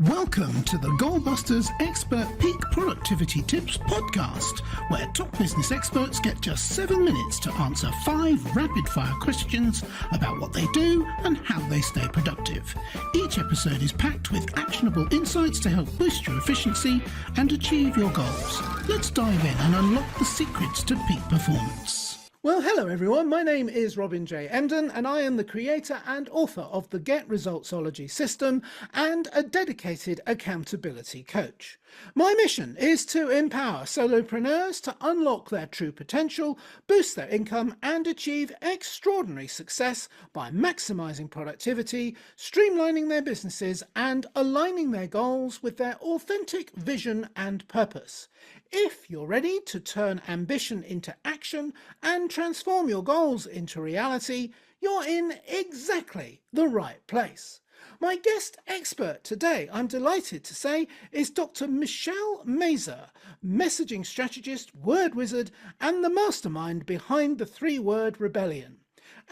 Welcome to the Goalbusters Expert Peak Productivity Tips podcast, where top business experts get just 7 minutes to answer 5 rapid-fire questions about what they do and how they stay productive. Each episode is packed with actionable insights to help boost your efficiency and achieve your goals. Let's dive in and unlock the secrets to peak performance. Well, hello everyone, my name is Robin J. Emden and I am the creator and author of the Get Resultsology system and a dedicated accountability coach. My mission is to empower solopreneurs to unlock their true potential, boost their income and achieve extraordinary success by maximizing productivity, streamlining their businesses and aligning their goals with their authentic vision and purpose. If you're ready to turn ambition into action and transform your goals into reality, you're in exactly the right place. My guest expert today, I'm delighted to say, is Dr. Michelle Mazur, messaging strategist, word wizard, and the mastermind behind the 3-word rebellion.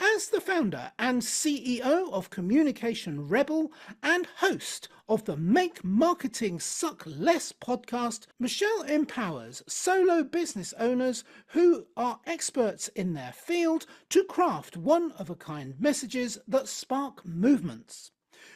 As the founder and CEO of Communication Rebel and host of the Make Marketing Suck Less podcast, Michelle empowers solo business owners who are experts in their field to craft one-of-a-kind messages that spark movements.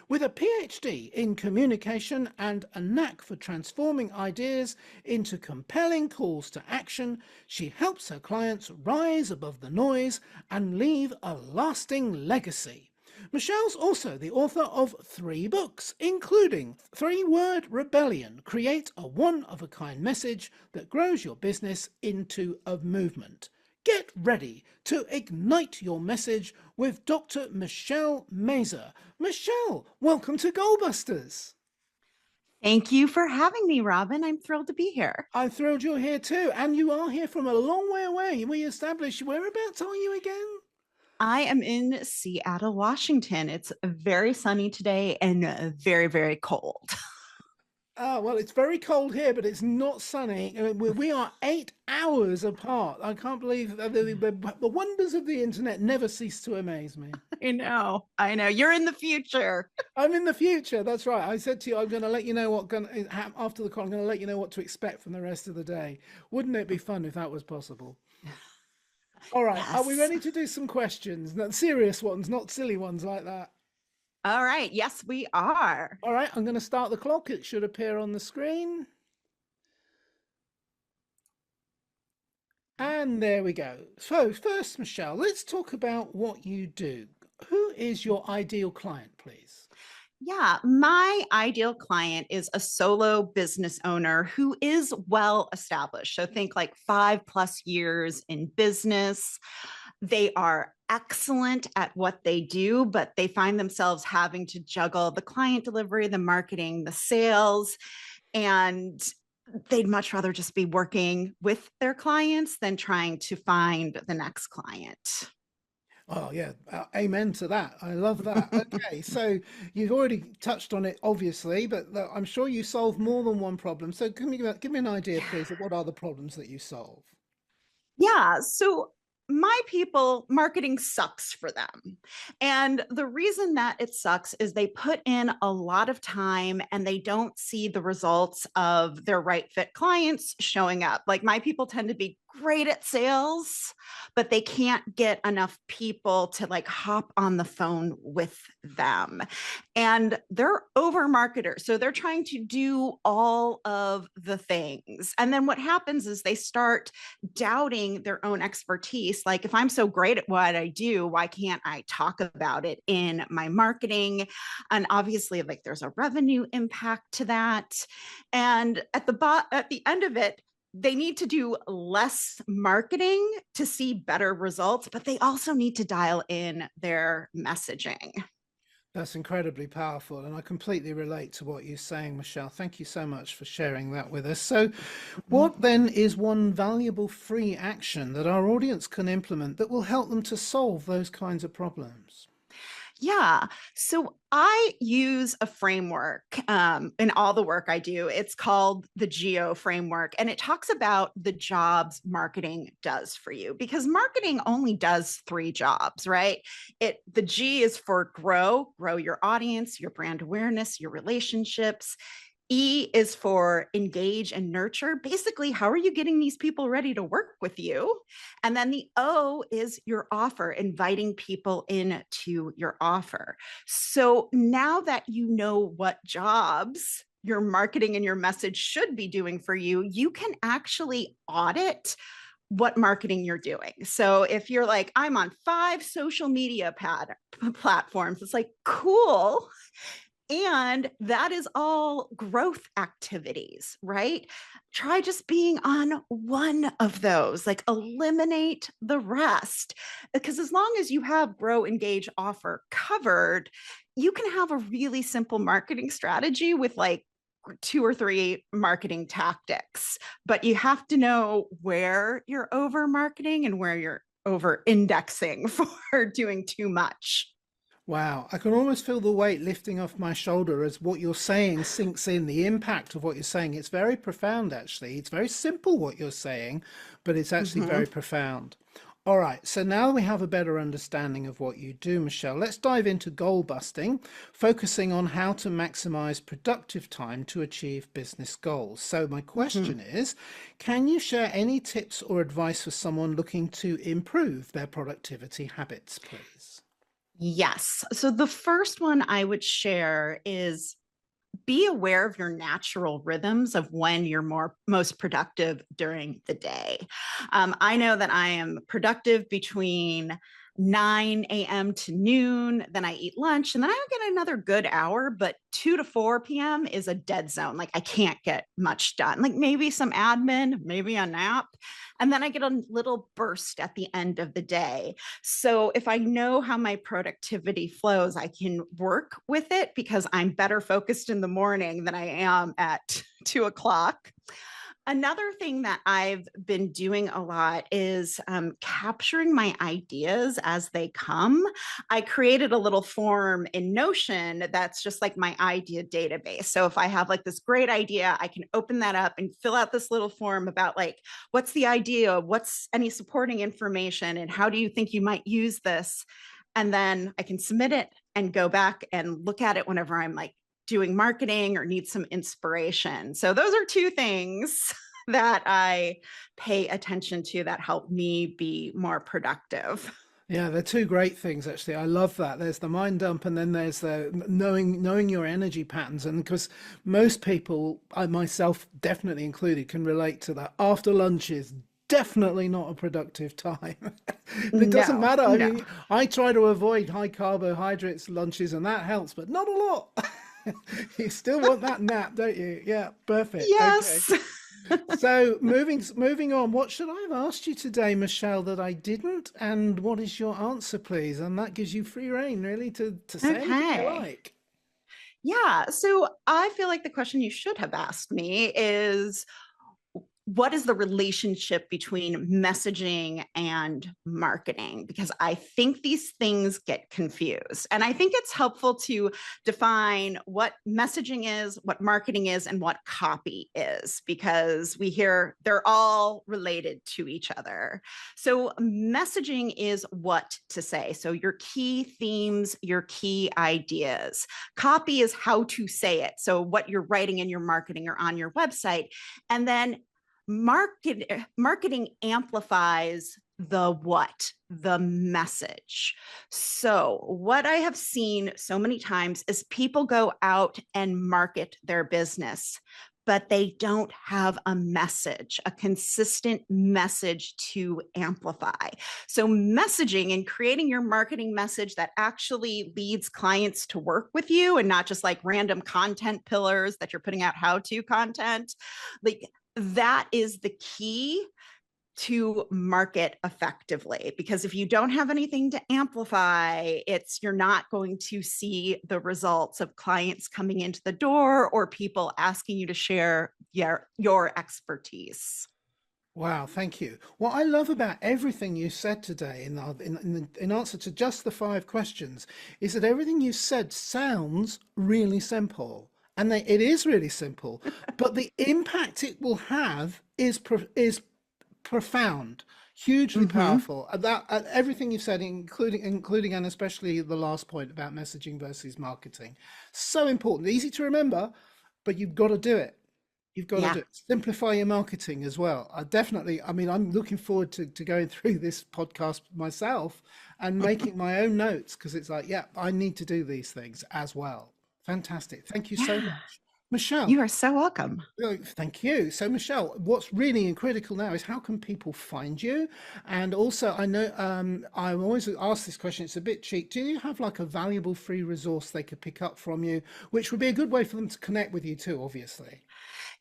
With a PhD in communication and a knack for transforming ideas into compelling calls to action, she helps her clients rise above the noise and leave a lasting legacy. Michelle's also the author of 3 books, including 3-Word Rebellion, Create a One-of-a-Kind Message that grows your business into a movement. Get ready to ignite your message with Dr. Michelle Mazur. Michelle, welcome to Goalbusters. Thank you for having me, Robin. I'm thrilled to be here. I'm thrilled you're here too, and you are here from a long way away. We established, whereabouts are you again? I am in Seattle, Washington. It's very sunny today and very, very cold. Oh, well, it's very cold here, but it's not sunny. I mean, we are 8 hours apart. I can't believe the wonders of the internet never cease to amaze me. I know. You're in the future. I'm in the future. That's right. I said to you, I'm going to let you know after the call, I'm going to let you know what to expect from the rest of the day. Wouldn't it be fun if that was possible? All right. Yes. Are we ready to do some questions? Not serious ones, not silly ones like that. All right. Yes, we are. All right. I'm going to start the clock. It should appear on the screen. And there we go. So first, Michelle, let's talk about what you do. Who is your ideal client, please? Yeah, my ideal client is a solo business owner who is well established. So think like 5+ years in business. They are excellent at what they do, but they find themselves having to juggle the client delivery, the marketing, the sales, and they'd much rather just be working with their clients than trying to find the next client. Oh, yeah. Amen to that. I love that. Okay. So you've already touched on it, obviously, but I'm sure you solve more than one problem. So give me an idea, please, of what are the problems that you solve? Yeah. So my people, marketing sucks for them. And the reason that it sucks is they put in a lot of time and they don't see the results of their right fit clients showing up. Like my people tend to be great at sales, but they can't get enough people to like hop on the phone with them. And they're over marketers. So they're trying to do all of the things. And then what happens is they start doubting their own expertise. Like, if I'm so great at what I do, why can't I talk about it in my marketing? And obviously, like, there's a revenue impact to that. And at the end of it, they need to do less marketing to see better results, but they also need to dial in their messaging. That's incredibly powerful. And I completely relate to what you're saying, Michelle. Thank you so much for sharing that with us. So what then is one valuable free action that our audience can implement that will help them to solve those kinds of problems? Yeah. So I use a framework in all the work I do. It's called the GEO framework, and it talks about the jobs marketing does for you because marketing only does three jobs, right? The G is for grow your audience, your brand awareness, your relationships. E is for engage and nurture. Basically, how are you getting these people ready to work with you? And then the O is your offer, inviting people into your offer. So now that you know what jobs your marketing and your message should be doing for you, you can actually audit what marketing you're doing. So if you're like, I'm on 5 social media platforms, it's like, cool. And that is all growth activities, right? Try just being on one of those, like eliminate the rest. Because as long as you have grow, engage, offer covered, you can have a really simple marketing strategy with like 2 or 3 marketing tactics. But you have to know where you're over marketing and where you're over indexing for doing too much. Wow, I can almost feel the weight lifting off my shoulder as what you're saying sinks in, the impact of what you're saying. It's very profound, actually. It's very simple what you're saying, but it's actually Mhm. very profound. All right, so now we have a better understanding of what you do, Michelle. Let's dive into goal busting, focusing on how to maximize productive time to achieve business goals. So my Mhm. question is, can you share any tips or advice for someone looking to improve their productivity habits, please? Yes. So the first one I would share is be aware of your natural rhythms of when you're most productive during the day. I know that I am productive between 9 a.m. to noon, then I eat lunch, and then I get another good hour, but 2 to 4 p.m. is a dead zone. Like I can't get much done, like maybe some admin, maybe a nap, and then I get a little burst at the end of the day. So if I know how my productivity flows, I can work with it because I'm better focused in the morning than I am at 2 o'clock. Another thing that I've been doing a lot is capturing my ideas as they come. I created a little form in Notion that's just like my idea database. So if I have like this great idea, I can open that up and fill out this little form about like, what's the idea? What's any supporting information? And how do you think you might use this? And then I can submit it and go back and look at it whenever I'm like doing marketing or need some inspiration. So those are 2 things that I pay attention to that help me be more productive. Yeah, they're two great things actually. I love that. There's the mind dump, and then there's the knowing your energy patterns. And because most people, I myself definitely included, can relate to that. After lunch is definitely not a productive time. It doesn't No, matter. I no. mean, I try to avoid high carbohydrates lunches, and that helps, but not a lot. You still want that nap, don't you? Yeah, perfect. Okay. Yes. So moving on, what should I have asked you today, Michelle, that I didn't? And what is your answer, please? And that gives you free reign, really, to say anything you Okay. like. Yeah. So I feel like the question you should have asked me is what is the relationship between messaging and marketing? Because I think these things get confused. And I think it's helpful to define what messaging is, what marketing is, and what copy is, because we hear they're all related to each other. So, messaging is what to say. So, your key themes, your key ideas. Copy is how to say it. So, what you're writing in your marketing or on your website. And then marketing amplifies the message. So what I have seen so many times is people go out and market their business, but they don't have a message, a consistent message to amplify. So messaging and creating your marketing message that actually leads clients to work with you and not just like random content pillars that you're putting out how-to content, like that is the key to market effectively, because if you don't have anything to amplify, you're not going to see the results of clients coming into the door or people asking you to share your expertise. Wow, thank you. What I love about everything you said today in answer to just the 5 questions is that everything you said sounds really simple. And it is really simple, but the impact it will have is profound, hugely Hmm. powerful. Everything you've said, including and especially the last point about messaging versus marketing, so important, easy to remember, but you've got to do it. You've got to do Yeah. it. Simplify your marketing as well. I mean, I'm looking forward to going through this podcast myself and making my own notes because it's like, yeah, I need to do these things as well. Fantastic. Thank you so Yeah. much. Michelle, You are so welcome. oh, thank you. So, Michelle, what's really critical now is how can people find you? And also, I know I always ask this question, it's a bit cheap. Do you have like a valuable free resource they could pick up from you, which would be a good way for them to connect with you too, obviously?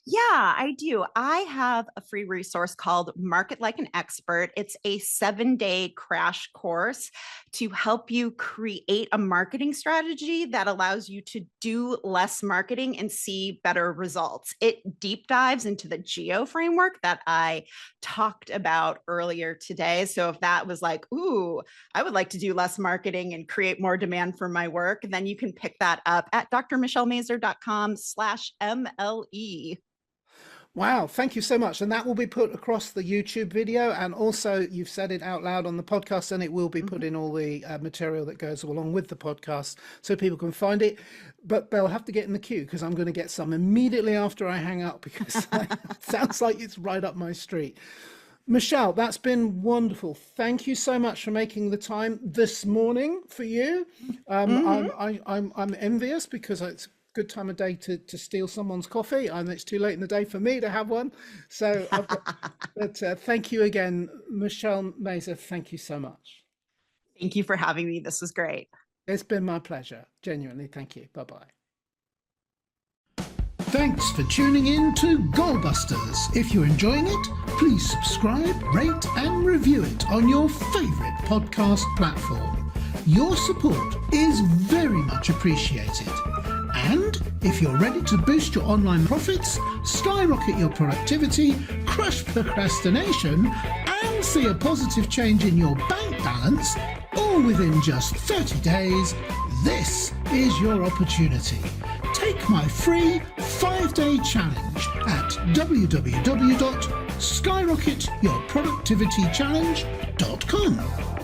Yeah, I do. I have a free resource called Market Like an Expert. It's a 7-day crash course to help you create a marketing strategy that allows you to do less marketing and see better results. It deep dives into the geo framework that I talked about earlier today. So if that was like, ooh, I would like to do less marketing and create more demand for my work, then you can pick that up at drmichellemazur.com/MLE. Wow, thank you so much. And that will be put across the YouTube video. And also, you've said it out loud on the podcast, and it will be put Mhm. in all the material that goes along with the podcast so people can find it. But they'll have to get in the queue because I'm going to get some immediately after I hang up because it sounds like it's right up my street. Michelle, that's been wonderful. Thank you so much for making the time this morning for you. Mhm. I'm envious because it's a good time of day to steal someone's coffee, and it's too late in the day for me to have one. So I've got, but thank you again, Michelle Mazur. Thank you so much. Thank you for having me. This was great. It's been my pleasure. Genuinely, thank you. Bye bye. Thanks for tuning in to Goalbusters. If you're enjoying it, please subscribe, rate, and review it on your favourite podcast platform. Your support is very much appreciated. And if you're ready to boost your online profits, skyrocket your productivity, crush procrastination, and see a positive change in your bank balance, all within just 30 days, this is your opportunity. Take my free 5-day challenge at www.skyrocketyourproductivitychallenge.com.